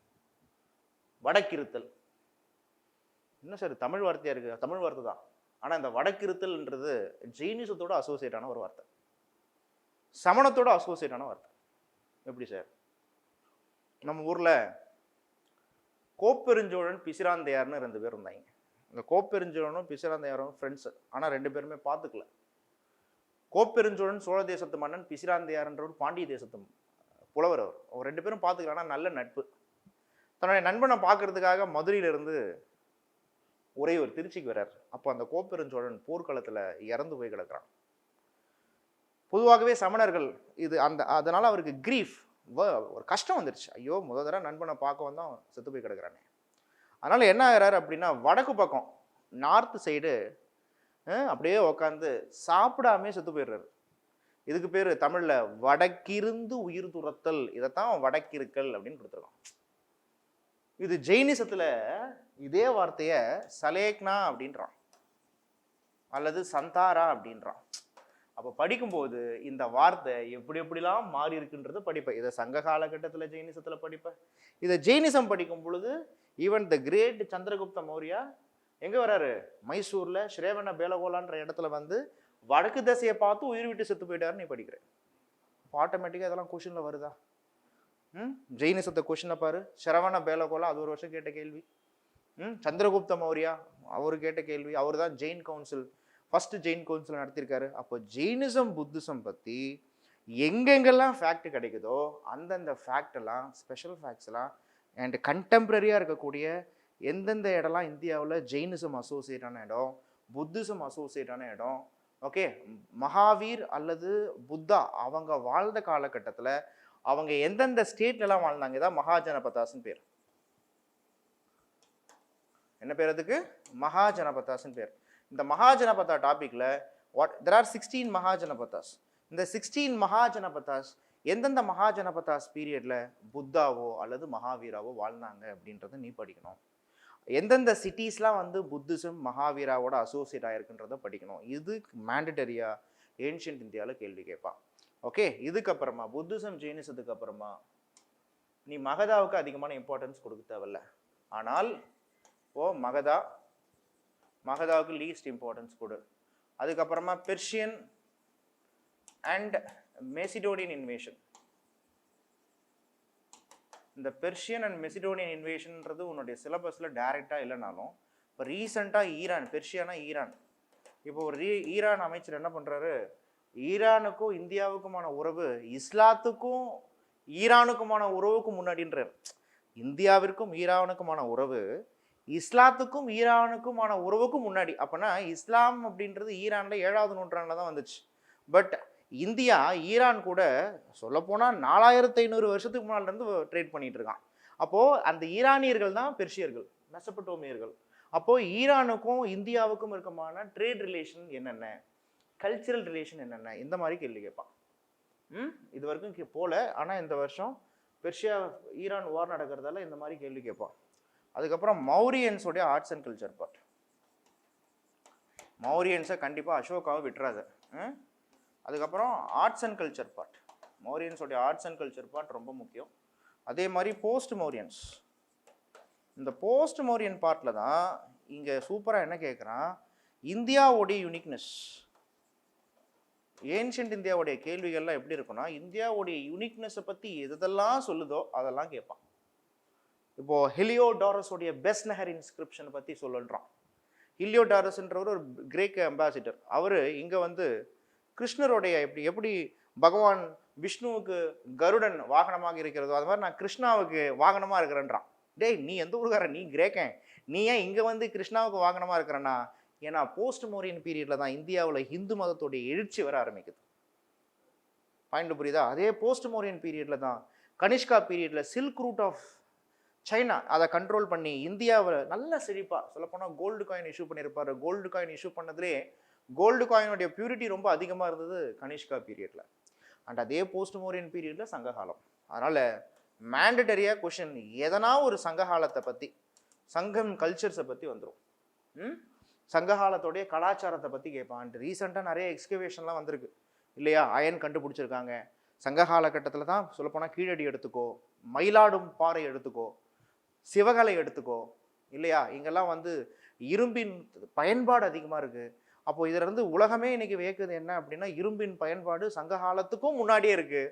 வடக்கிருத்தல் என்ன சார் தமிழ் வார்த்தையாக இருக்குது? தமிழ் வார்த்தை தான். ஆனால் இந்த வடக்கிருத்தல்ன்றது ஜெயினிசத்தோட அசோசியேட்டான ஒரு வார்த்தை, சமணத்தோட அசோசியேட்டான வார்த்தை. எப்படி சார்? நம்ம ஊரில் கோப்பெருஞ்சோழன், பிசிராந்தையார்னு 2 பேர் இருந்தாங்க. இந்த கோப்பெருஞ்சோழனும் பிசிராந்தையாரும் ஃப்ரெண்ட்ஸு. ஆனால் 2 பேருமே பார்த்துக்கல. கோப்பெருஞ்சோழன் சோழ தேசத்து மன்னன், பிசிராந்தையார்ன்றவர் பாண்டிய தேசத்து புலவர். அவர் 2 பேரும் பார்த்துக்கலாம். ஆனால் நல்ல நட்பு. தன்னுடைய நண்பனை பார்க்கறதுக்காக மதுரையிலிருந்து உறையூர் திருச்சிக்கு வர்றார். அப்போ அந்த கோப்பெருஞ்சோழன் போர்க்களத்தில் இறந்து போய் கிடக்கிறான். பொதுவாகவே சமணர்கள் இது அதனால அவருக்கு கிரீஃப், ஒரு கஷ்டம் வந்துருச்சு. ஐயோ முதல் தடவை நண்பனை பார்க்க வந்தோம் செத்து போய் கிடக்குறானே. அதனால என்ன ஆகிறாரு அப்படின்னா வடக்கு பக்கம் நார்த் சைடு அப்படியே உட்காந்து சாப்பிடாமே செத்து போயிடுறாரு. இதுக்கு பேர் தமிழ்ல வடக்கிருந்து உயிர் துரத்தல். இதைத்தான் வடக்கிருக்கல் அப்படின்னு கொடுத்துருக்கோம். இது ஜெயினிசத்துல இதே வார்த்தைய சலேக்னா அப்படின்றான் அல்லது சந்தாரா அப்படின்றான். அப்போ படிக்கும்போது இந்த வார்த்தை எப்படிலாம் மாறி இருக்குன்றத படிப்பேன். இதை சங்க காலகட்டத்தில் ஜெயினிசத்தில் படிப்பேன். இதை ஜெயினிசம் படிக்கும் பொழுது even the great Chandragupta Maurya எங்கே வராரு? மைசூரில் ஸ்ரேவண பேலகோலான்ற இடத்துல வந்து வடக்கு திசையை பார்த்து உயிர் விட்டு செத்து போயிட்டாருன்னு நீ படிக்கிறேன். ஆட்டோமேட்டிக்காக இதெல்லாம் கொஷினில் வருதா? ஜெயினிசத்தை கொஷினை பாரு. ஸ்ரவண பேலகோலா அது ஒரு வருஷம் கேட்ட கேள்வி. சந்திரகுப்த மௌரியா அவர் கேட்ட கேள்வி. அவர் தான் Jain council, first Jain council நடத்தியிருக்காரு. அப்போ ஜெயினிசம் புத்திசம் பற்றி எங்கெங்கெல்லாம் ஃபேக்ட் கிடைக்குதோ அந்தந்த ஃபேக்டெல்லாம், ஸ்பெஷல் ஃபேக்ட்ஸ்லாம் அண்ட் கண்டெம்பரரியாக இருக்கக்கூடிய எந்தெந்த இடம்லாம் இந்தியாவில் ஜெயினிசம் அசோசியேட்டான இடம், புத்திசம் அசோசியேட்டான இடம், ஓகே, மகாவீர் அல்லது புத்தா அவங்க வாழ்ந்த காலகட்டத்தில் அவங்க எந்தெந்த ஸ்டேட்லலாம் வாழ்ந்தாங்க, இதான் மகாஜனபதாஸ்ன்னு பேர். என்ன பேர் அதுக்கு? மகாஜனபதாஸ்ன்னு பேர். இந்த மகாஜனபதா டாபிக்ல there are 16 மகாஜனபதாஸ். இந்த 16 மகாஜனபதாஸ் எந்தெந்த மகாஜனபதாஸ் பீரியட்ல புத்தாவோ அல்லது மகாவீராவோ வாழ்ந்தாங்க அப்படின்றத நீ படிக்கணும். எந்தெந்த சிட்டிஸ்லாம் வந்து புத்திசம் மகாவீராவோட அசோசியேட் ஆயிருக்குன்றத படிக்கணும். இது மேண்டட்டரியா ஏன்ஷியன்ட் இந்தியாவில் கேள்வி கேட்பான். ஓகே, இதுக்கப்புறமா புத்திசம் ஜெயினிசத்துக்கு அப்புறமா நீ மகதாவுக்கு அதிகமான இம்பார்ட்டன்ஸ் கொடுக்க தேவையில்ல. ஆனால் மகதாவுக்கு லீஸ்ட் இம்பார்ட்டன்ஸ் கொடு. அதுக்கப்புறமா பெர்ஷியன் அண்ட் மெசிடோனியன் இன்வேஷன். இந்த பெர்ஷியன் அண்ட் மெசிடோனியன் இன்வேஷன்ன்றது உன்னுடைய சிலபஸில் டைரெக்டாக இல்லைனாலும் இப்போ ரீசெண்டாக ஈரான், பெர்ஷியானா ஈரான், இப்போ ஒரு ஈரான் அமைச்சர் என்ன பண்ணுறாரு, ஈரானுக்கும் இந்தியாவுக்குமான உறவு இஸ்லாத்துக்கும் ஈரானுக்குமான உறவுக்கும் முன்னாடின்றார். இந்தியாவிற்கும் ஈரானுக்குமான உறவு இஸ்லாத்துக்கும் ஈரானுக்குமான உறவுக்கும் முன்னாடி. அப்போனா இஸ்லாம் அப்படின்றது ஈரானில் 7வது நூற்றாண்டில் தான் வந்துச்சு. பட் இந்தியா ஈரான் கூட சொல்லப்போனால் 4500 வருஷத்துக்கு முன்னாடிலேருந்து ட்ரேட் பண்ணிட்டு இருக்கான். அப்போது அந்த ஈரானியர்கள் தான் பெர்ஷியர்கள், மெசபடோமியர்கள். அப்போது ஈரானுக்கும் இந்தியாவுக்கும் இருக்கமான ட்ரேட் ரிலேஷன் என்னென்ன, கல்ச்சரல் ரிலேஷன் என்னென்ன, இந்த மாதிரி கேள்வி கேட்பான். இது வரைக்கும் போல, ஆனால் இந்த வருஷம் பெர்ஷியா ஈரான் வார் நடக்கிறதால இந்த மாதிரி கேள்வி கேட்பான். அதுக்கப்புறம் மௌரியன்ஸோடைய ஆர்ட்ஸ் அண்ட் கல்ச்சர் பார்ட். மௌரியன்ஸை கண்டிப்பாக அசோகாவை விட்டுறாது. அதுக்கப்புறம் ஆர்ட்ஸ் அண்ட் கல்ச்சர் பார்ட், மௌரியன்ஸோடைய ஆர்ட்ஸ் அண்ட் கல்ச்சர் பார்ட் ரொம்ப முக்கியம். அதே மாதிரி போஸ்ட் மௌரியன்ஸ். இந்த போஸ்ட் மௌரியன் பார்ட்டில் தான் இங்கே சூப்பராக என்ன கேட்குறான், இந்தியாவுடைய யூனிக்னஸ். ஏன்ஷியன்ட் இந்தியாவுடைய கேள்விகள்லாம் எப்படி இருக்குன்னா, இந்தியாவுடைய யூனிக்னஸை பற்றி எதெல்லாம் சொல்லுதோ அதெல்லாம் கேட்பான். இப்போது ஹெலியோடாரஸோடைய பெஸ்ட் நஹர் இன்ஸ்கிரிப்ஷனை பற்றி சொல்லுன்றான். ஹெலியோடாரஸ்ன்றவர் ஒரு கிரேக் அம்பாசிடர். அவர் இங்கே வந்து கிருஷ்ணருடைய எப்படி பகவான் விஷ்ணுவுக்கு கருடன் வாகனமாக இருக்கிறதோ அது மாதிரி நான் கிருஷ்ணாவுக்கு வாகனமாக இருக்கிறேன்றான். டேய், நீ எந்த ஊருக்காரன், நீ கிரேக்கன், நீ ஏன் இங்கே வந்து கிருஷ்ணாவுக்கு வாகனமாக இருக்கிறேன்னா? ஏன்னா போஸ்ட் மௌரியன் பீரியடில் தான் இந்தியாவில் ஹிந்து மதத்துடைய எழுச்சி வர ஆரம்பிக்குது. பாயிண்ட் புரியுதா? அதே போஸ்ட் மௌரியன் பீரியடில் தான், கனிஷ்கா பீரியடில் சில்க் ரூட் ஆஃப் சைனா அதை கண்ட்ரோல் பண்ணி இந்தியாவில் நல்ல செழிப்பாக, சொல்லப்போனால் கோல்டு காயின் இஷ்யூ பண்ணியிருப்பார். கோல்டு காயின் இஷ்யூ பண்ணதுலேயே கோல்டு காயினுடைய பியூரிட்டி ரொம்ப அதிகமாக இருந்தது கனிஷ்கா பீரியடில். அண்ட் அதே போஸ்ட் மௌரியன் பீரியடில் சங்ககாலம். அதனால் மேண்டட்டரியாக கொஷின் எதனா ஒரு சங்ககாலத்தை பற்றி, சங்கம் கல்ச்சர்ஸை பற்றி வந்துடும். சங்ககாலத்தோடைய கலாச்சாரத்தை பற்றி கேட்பான். அண்ட் ரீசெண்டாக நிறைய எக்ஸ்கவேஷன்லாம் வந்திருக்கு இல்லையா, அயன் கண்டுபிடிச்சிருக்காங்க. சங்ககால கட்டத்தில் தான் சொல்லப்போனால் கீழடி எடுத்துக்கோ, மயிலாடும் பாறை எடுத்துக்கோ, சிவகலை எடுத்துக்கோ இல்லையா, இங்கெல்லாம் வந்து இரும்பின் பயன்பாடு அதிகமாக இருக்குது. அப்போ இதுல இருந்து உலகமே இன்னைக்கு வியக்குது என்ன அப்படின்னா, இரும்பின் பயன்பாடு சங்க காலத்துக்கும் முன்னாடியே இருக்கு.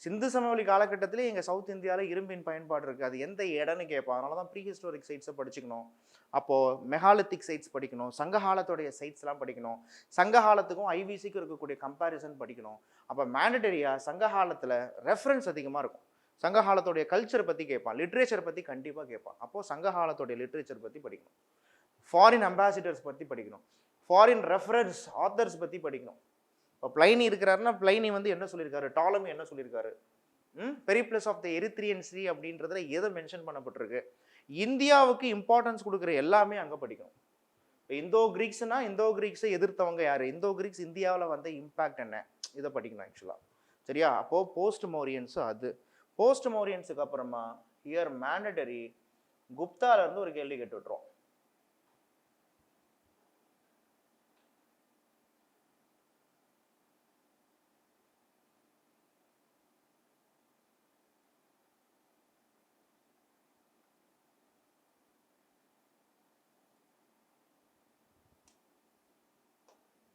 சிந்து சமவெளி காலகட்டத்திலே எங்க சவுத் இந்தியாவில் இரும்பின் பயன்பாடு இருக்கு. அது எந்த இடம்னு கேட்போம். அதனால தான் ப்ரீ ஹிஸ்டாரிக் சைட்ஸை படிச்சுக்கணும். அப்போ மெகாலித்திக் சைட்ஸ் படிக்கணும், சங்ககாலத்துடைய சைட்ஸ்லாம் படிக்கணும், சங்ககாலத்துக்கும் ஐவிசிக்கும் இருக்கக்கூடிய கம்பேரிசன் படிக்கணும். அப்போ மேண்டட்டரியா சங்ககாலத்தில் ரெஃபரன்ஸ் அதிகமாக இருக்கும். சங்ககாலத்துடைய கல்ச்சர் பற்றி கேட்பான், லிட்ரேச்சர் பற்றி கண்டிப்பாக கேட்பான். அப்போது சங்ககாலத்துடைய லிட்ரேச்சர் பற்றி படிக்கணும், ஃபாரின் அம்பாசிடர்ஸ் பற்றி படிக்கணும், ஃபாரின் ரெஃபரன்ஸ் ஆத்தர்ஸ் பற்றி படிக்கணும். இப்போ பிளைனி இருக்கிறாருன்னா பிளைனி வந்து என்ன சொல்லியிருக்காரு, டாலமி என்ன சொல்லியிருக்காரு, Periplus of the Erythraean sea அப்படின்றதுல எதை மென்ஷன் பண்ணப்பட்டிருக்கு. இந்தியாவுக்கு இம்பார்ட்டன்ஸ் கொடுக்குற எல்லாமே அங்கே படிக்கணும். இப்போ இந்தோ கிரீக்ஸ்னா இந்தோ கிரீக்ஸை எதிர்த்தவங்க யார், இந்தோ கிரீக்ஸ் இந்தியாவில் வந்த இம்பேக்ட் என்ன, இதை படிக்கணும் ஆக்சுவலாக. சரியா? அப்போது போஸ்ட் மௌரியன்ஸு அது. போஸ்ட் மௌரியன்ஸுக்கு அப்புறமா ஹியர் மேண்டடரி குப்தாலேருந்து ஒரு கேள்வி கேட்டு விட்டுரும்.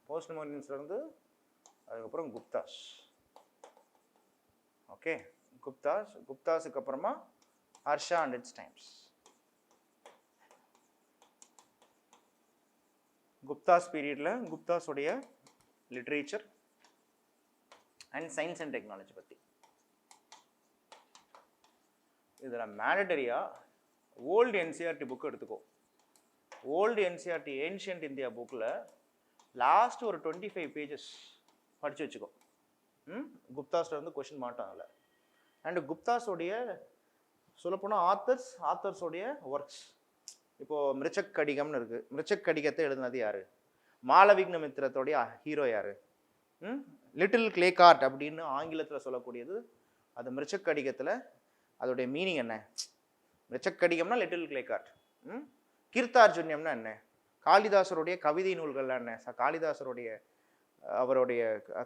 போஸ்ட் மௌரியன்ஸ்லேருந்து அதுக்கப்புறம் குப்தாஸ். ஓகே, குப்தாஸுக்கு அப்புறமா Harsha and its times. Guptas பீரியடில் குப்தாஸுடைய literature and science and technology பற்றி. இதில் மேண்டட்டரியாக ஓல்டு என்சிஆர்டி புக்கு எடுத்துக்கோ. ஓல்டு என்சிஆர்டி ஏன்ஷியன்ட் இந்தியா புக்கில் லாஸ்ட் ஒரு 25 பேஜஸ் படித்து வச்சுக்கோ. குப்தாஸில் வந்து கொஷின் மாட்டாங்கல்ல. அண்டு குப்தாஸோடைய சொல்லப்போனால் ஆத்தர்ஸோடைய ஒர்க்ஸ். இப்போது மிருச்சக் கடிகம்னு இருக்குது. மிருச்சக் கடிகத்தை எழுதினது யார், மாளவிக்னமித்திரத்தோடைய ஹீரோ யார், லிட்டில் கிளேகார்ட் அப்படின்னு ஆங்கிலத்தில் சொல்லக்கூடியது. அது மிருச்சக் கடிகத்தில் அதோடைய மீனிங் என்ன, மிருச்சக் கடிகம்னா லிட்டில் கிளேகார்ட். கீர்த்தார்ஜுன்யம்னா என்ன, காளிதாசருடைய கவிதை நூல்கள்லாம் என்ன, காளிதாசருடைய அவருடைய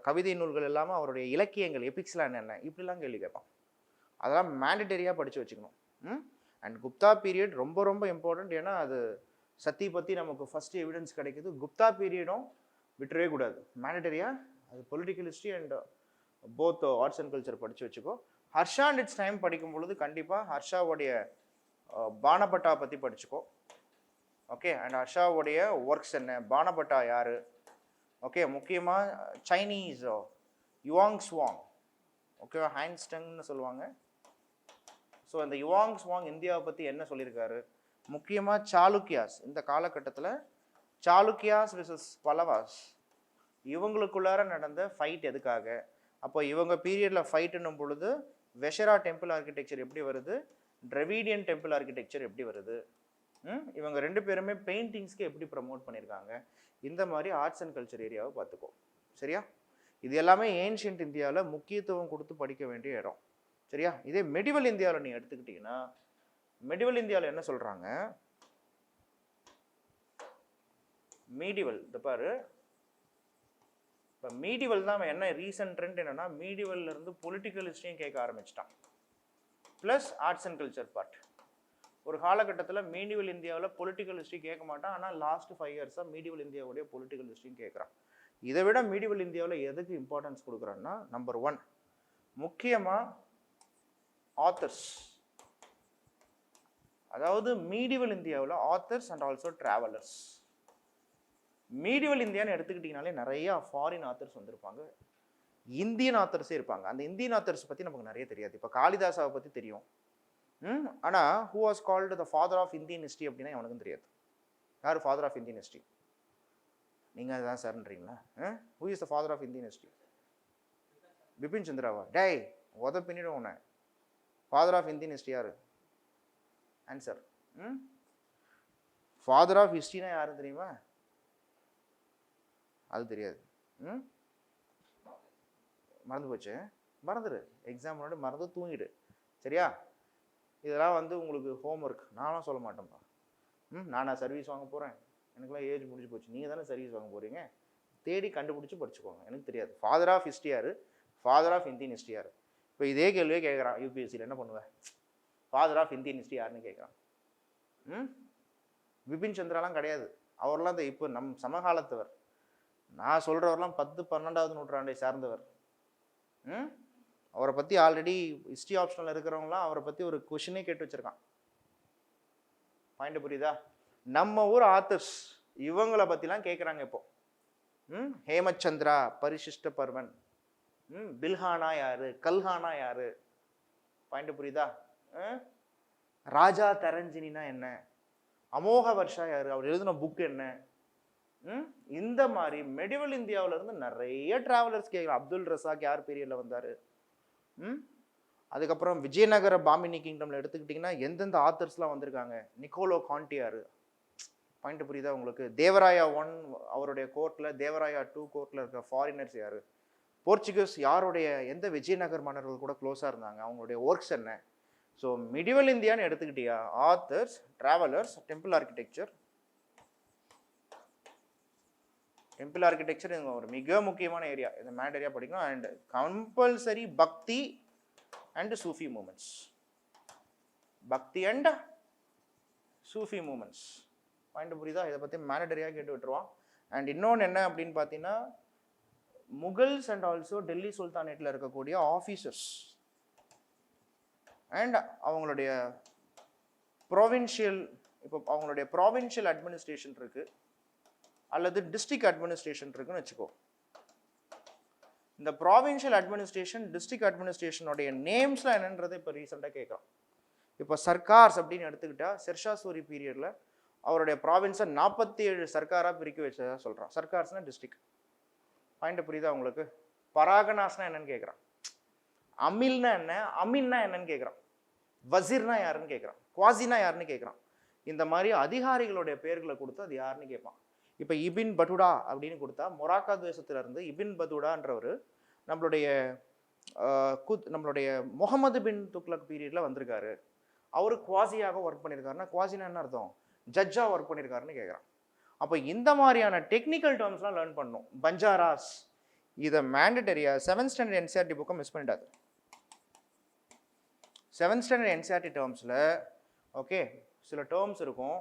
கவிதை நூல்கள் இல்லாமல் அவருடைய இலக்கியங்கள் எபிக்ஸ்லாம் என்னென்ன, இப்படிலாம் கேள்வி கேட்பான். அதெல்லாம் மேண்டட்டரியாக படித்து வச்சுக்கணும். அண்ட் குப்தா பீரியட் ரொம்ப ரொம்ப இம்பார்ட்டண்ட். ஏன்னா அது சத்தி பற்றி நமக்கு ஃபஸ்ட்டு எவிடன்ஸ் கிடைக்குது. குப்தா பீரியடும் விட்டுறவே கூடாது, மேண்டட்டரியாக. அது political history and both arts and culture படித்து வச்சுக்கோ. ஹர்ஷா அண்ட் இட்ஸ் டைம் படிக்கும் பொழுது கண்டிப்பாக ஹர்ஷாவுடைய பானபட்டா பற்றி படிச்சுக்கோ. ஓகே, அண்ட் ஹர்ஷாவுடைய ஒர்க்ஸ் என்ன, பானபட்டா யார், ஓகே, முக்கியமாக சைனீஸ் யுவாங் ஸ்வாங், ஓகேவா, ஹைன்ஸ்டங்னு சொல்லுவாங்க. ஸோ இந்த யுவாங் ஸ்வாங் இந்தியாவை பற்றி என்ன சொல்லியிருக்காரு, முக்கியமாக சாளுக்கியாஸ், இந்த காலகட்டத்தில் சாளுக்கியாஸ் விசஸ் பல்லவாஸ் இவங்களுக்குள்ளார நடந்த ஃபைட் எதுக்காக, அப்போ இவங்க பீரியடில் ஃபைட்டுன்னும் பொழுது வெஷரா டெம்பிள் ஆர்கிடெக்சர் எப்படி வருது, டிராவிடியன் டெம்பிள் ஆர்கிடெக்சர் எப்படி வருது, இவங்க ரெண்டு பேருமே பெயிண்டிங்ஸ்க்கு எப்படி ப்ரமோட் பண்ணியிருக்காங்க, இந்த மாதிரி ஆர்ட்ஸ் அண்ட் கல்ச்சர் ஏரியாவை பார்த்துக்கோ. சரியா? இது எல்லாமே ஏன்ஷியன்ட் இந்தியாவில் முக்கியத்துவம் கொடுத்து படிக்க வேண்டிய இடம். சரியா? இதே மெடிவல் இந்தியாவில் நீ எடுத்துக்கிட்டீங்கன்னா, மெடிவல் இந்தியாவில் என்ன சொல்கிறாங்க, மீடிவல் இந்த பாரு. இப்போ மீடிவல் தான் என்ன ரீசன்ட் ட்ரெண்ட் என்னன்னா, மீடிவல்ல இருந்து பொலிட்டிக்கல் ஹிஸ்ட்ரியும் கேட்க ஆரம்பிச்சிட்டான், plus arts and culture part. ஒரு காலகட்டத்தில் மீடிவல் இந்தியாவில் பொலிட்டிக்கல் ஹிஸ்ட்ரி கேட்க மாட்டான், ஆனால் லாஸ்ட் 5 இயர்ஸாக மீடிவல் இந்தியாவுடைய பொலிட்டிக்கல் ஹிஸ்ட்ரியும் கேட்குறான். இதை விட மீடிவல் இந்தியாவில் எதுக்கு இம்பார்ட்டன்ஸ் கொடுக்குறான்னா, நம்பர் 1 முக்கியமாக ஆத்தர்ஸ். அதாவது மீடிவல் இந்தியாவில் authors and also travellers. Medieval இந்தியான்னு எடுத்துக்கிட்டிங்கனாலே நிறைய ஃபாரின் ஆத்தர்ஸ் வந்திருப்பாங்க, இந்தியன் ஆத்தர்ஸே இருப்பாங்க. அந்த இந்தியன் ஆத்தர்ஸ் பற்றி நமக்கு நிறைய தெரியாது. இப்போ காளிதாசாவை பற்றி தெரியும், ஆனால் who was called the father of Indian history அப்படின்னா அவனுக்கும் தெரியாது. யார் ஃபாதர் ஆஃப் இந்தியன் ஹிஸ்ட்ரி? நீங்கள் அதுதான் சார்ன்றீங்களா? Who is the father of Indian history? Bipin சந்திராவா? டேய் உத பின்னிடும் உன்னை. ஃபாதர் ஆஃப் இந்தியன் ஹிஸ்ட்ரி யார்? ஆன்சர். ஃபாதர் ஆஃப் ஹிஸ்ட்ரினா யாரும் தெரியுமா? அது தெரியாது. மறந்து போச்சு, மறந்துடு. எக்ஸாம் முன்னாடி மறந்து தூங்கிடு. சரியா? இதெல்லாம் வந்து உங்களுக்கு ஹோம்ஒர்க். நானும் சொல்ல மாட்டேன்ப்பா. நானா சர்வீஸ் வாங்க போகிறேன், எனக்குலாம் ஏஜ் முடிஞ்சு போச்சு. நீங்கள் தானே சர்வீஸ் வாங்க போகிறீங்க, தேடி கண்டுபிடிச்சி படிச்சுக்கோங்க. எனக்கு தெரியாது ஃபாதர் ஆஃப் ஹிஸ்ட்ரி யார், ஃபாதர் ஆஃப் இந்தியன் ஹிஸ்ட்ரி யார். இப்போ இதே கேள்வியே கேட்குறான் யூபிஎஸ்சியில், என்ன பண்ணுவேன்? ஃபாதர் ஆஃப் இந்தியன் ஹிஸ்ட்ரி யாருன்னு கேட்குறான். பிபின் சந்திராலாம் கிடையாது. அவர்லாம் இந்த இப்போ நம் சமகாலத்தவர். நான் சொல்கிறவரெலாம் 10-12ஆவது நூற்றாண்டை சார்ந்தவர். அவரை பற்றி ஆல்ரெடி ஹிஸ்ட்ரி ஆப்ஷனில் இருக்கிறவங்களாம் அவரை பற்றி ஒரு கொஷினே கேட்டு வச்சுருக்கான். பாயிண்ட் புரியுதா? நம்ம ஊர் ஆத்தர்ஸ் இவங்களை பற்றிலாம் கேட்குறாங்க இப்போ. ஹேமச்சந்திரா, பரிசிஷ்ட பர்வன், பில்ஹானா யாரு, கல்ஹானா யாரு, பாயிண்ட் புரியுதா? ராஜா தரஞ்சினா என்ன, அமோக வர்ஷா யாரு, அவர் எழுதின புக் என்ன, இந்த மாதிரி மெடிவல் இந்தியாவில இருந்து நிறைய டிராவலர்ஸ் கேட்கலாம். அப்துல் ரசாக் யார் பீரியட்ல வந்தாரு? அதுக்கப்புறம் விஜயநகர பாமினி கிங்டம்ல எடுத்துக்கிட்டிங்கன்னா எந்தெந்த ஆத்தர்ஸ்லாம் வந்திருக்காங்க? நிக்கோலோ கான்டியாரு. பாயிண்ட் புரியுதா உங்களுக்கு? தேவராயா 1 அவருடைய கோர்ட்ல, தேவராயா 2 கோர்ட்ல இருக்க ஃபாரினர்ஸ் யாரு? போர்ச்சுகீஸ் யாருடைய எந்த விஜயநகர் மன்னர்கள் கூட க்ளோஸாக இருந்தாங்க? அவங்களுடைய ஒர்க்ஸ் என்ன? ஸோ மிடிவல் இந்தியான்னு எடுத்துக்கிட்டியா, authors, travellers, temple architecture. Temple architecture ஒரு மிக முக்கியமான ஏரியா, இந்த மேண்டரியா படிக்கணும். And compulsory Bhakti and Sufi movements. Bhakti and Sufi movements. Point புரியுதா? இதை பற்றி மேண்டரியாக கேட்டு விட்டுருவான். அண்ட் இன்னொன்று என்ன அப்படின்னு பார்த்தீங்கன்னா, முகல்ஸ் அண்ட் ஆல்சோ டெல்லி சுல்தானேட்டில் இருக்கக்கூடிய ஆஃபீஸர்ஸ் அண்ட் அவங்களுடைய ப்ரொவின்ஷியல், இப்போ அவங்களுடைய ப்ராவின்ஷியல் அட்மினிஸ்ட்ரேஷன் இருக்கு அல்லது டிஸ்ட்ரிக்ட் அட்மினிஸ்ட்ரேஷன் இருக்குன்னு வச்சுக்கோ. இந்த ப்ராவின்ஷியல் அட்மினிஸ்ட்ரேஷன், டிஸ்ட்ரிக்ட் அட்மினிஸ்ட்ரேஷனுடைய நேம்ஸ்லாம் என்னன்றதை இப்போ ரீசெண்டாக கேட்குறோம். இப்போ சர்க்கார்ஸ் அப்படின்னு எடுத்துக்கிட்டா ஷெர்ஷா சூரி பீரியடில் அவருடைய ப்ராவின்ஸை 47 சர்க்காராக பிரிக்க வச்சதா சொல்கிறான். சர்க்கார்ஸ்னா டிஸ்ட்ரிக்ட். பாயிண்ட் புரியுதா உங்களுக்கு? பராகனாஸ்னா என்னன்னு கேட்குறான். அமில்னா என்ன, அமீன்னா என்னன்னு கேட்குறான். வசீர்னா யாருன்னு கேட்குறான். குவாசினா யாருன்னு கேட்குறான். இந்த மாதிரி அதிகாரிகளுடைய பேர்களை கொடுத்து அது யாருன்னு கேட்பான். இப்போ இபின் பட்டுடா அப்படின்னு கொடுத்தா மொராக்கா தேசத்துல இருந்து இபின் பத்துடான்றவர் நம்மளுடைய முகமது பின் துக்லக் பீரியட்ல வந்திருக்காரு. அவரு குவாசியாக ஒர்க் பண்ணியிருக்காருன்னா குவாசினா என்ன அர்த்தம்? ஜட்ஜா ஒர்க் பண்ணியிருக்காருன்னு கேட்குறான். அப்போ இந்த மாதிரியான டெக்னிக்கல் டேர்ம்ஸ்லாம் லேர்ன் பண்ணணும். பஞ்சாராஸ் இதை மேண்டட்டரியா 7th ஸ்டாண்டர்ட் என்சிஆர்டி புக்கை மிஸ் பண்ணிட்டாது. 7th ஸ்டாண்டர்ட் என்சிஆர்டி டேர்ம்ஸில் ஓகே சில டேர்ம்ஸ் இருக்கும்,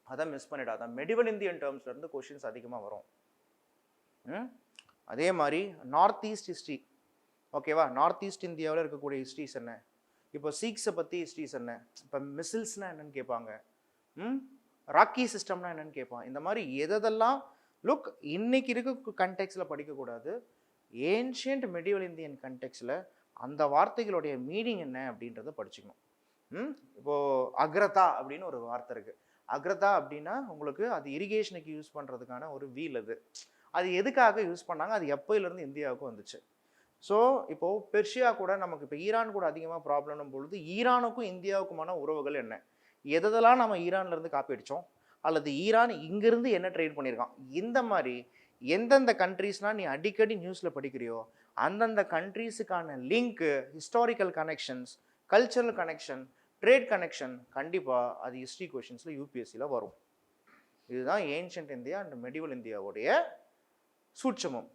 அதை மிஸ் பண்ணிடாதான். மெடிவல் இந்தியன் டேர்ம்ஸ்ல இருந்து கொஷின்ஸ் அதிகமாக வரும். அதே மாதிரி நார்த் ஈஸ்ட் ஹிஸ்ட்ரி, ஓகேவா? நார்த் ஈஸ்ட் இந்தியாவில் இருக்கக்கூடிய ஹிஸ்ட்ரிஸ் என்ன? இப்போ சீக்ஸை பற்றி ஹிஸ்ட்ரிஸ் என்ன? இப்போ மிசில்ஸ்னா என்னன்னு கேட்பாங்க. ராக்கி சிஸ்டம்னா என்னன்னு கேட்பான். இந்த மாதிரி எதெல்லாம் லுக் இன்னைக்கு இருக்க கண்டெக்ஸ்ல படிக்கக்கூடாது. ஏன்ஷியன்ட் மெடிவல் இந்தியன் கண்டெக்ஸ்ல அந்த வார்த்தைகளுடைய மீனிங் என்ன அப்படின்றத படிச்சுக்கணும். இப்போ அக்ரதா அப்படின்னு ஒரு வார்த்தை இருக்கு. அக்ரதா அப்படின்னா உங்களுக்கு அது இரிகேஷனுக்கு யூஸ் பண்ணுறதுக்கான ஒரு வீல். அது எதுக்காக யூஸ் பண்ணாங்க, அது எப்போயிலேருந்து இந்தியாவுக்கு வந்துச்சு. ஸோ இப்போது பெர்ஷியா கூட நமக்கு இப்போ ஈரான் கூட அதிகமாக ப்ராப்ளம் பொழுது ஈரானுக்கும் இந்தியாவுக்குமான உறவுகள் என்ன, எதெல்லாம் நம்ம ஈரான்லேருந்து காப்பி அடித்தோம் அல்லது ஈரான் இங்கேருந்து என்ன ட்ரேட் பண்ணியிருக்கான், இந்த மாதிரி எந்தெந்த கண்ட்ரீஸ்னால் நீ அடிக்கடி நியூஸில் படிக்கிறியோ அந்தந்த கண்ட்ரீஸுக்கான link, historical connections, cultural connection, trade connection கண்டிப்பாக அது ஹிஸ்ட்ரி கொஷின்ஸில் யூபிஎஸ்சியில் வரும். இதுதான் ஏன்ஷியன்ட் இந்தியா அண்ட் மெடிவல் இந்தியாவுடைய சூட்சமம்.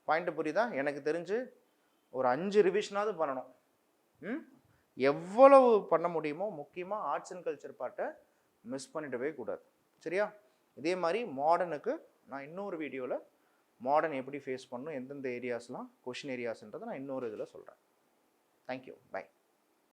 பாயிண்ட் புரியுதா? எனக்கு தெரிஞ்சு ஒரு 5 ரிவிஷனாவது பண்ணணும். எவ்வளவு பண்ண முடியுமோ, முக்கியமாக ஆர்ட்ஸ் அண்ட் கல்ச்சர் பார்ட்டை மிஸ் பண்ணிடவே கூடாது. சரியா? இதே மாதிரி மாடர்னுக்கு நான் இன்னொரு வீடியோவில் மாடர்ன் எப்படி ஃபேஸ் பண்ணணும், எந்தெந்த ஏரியாஸ்லாம் கொஷின் ஏரியாஸ்ன்றதை நான் இன்னொரு இதில் சொல்கிறேன். Thank you, by.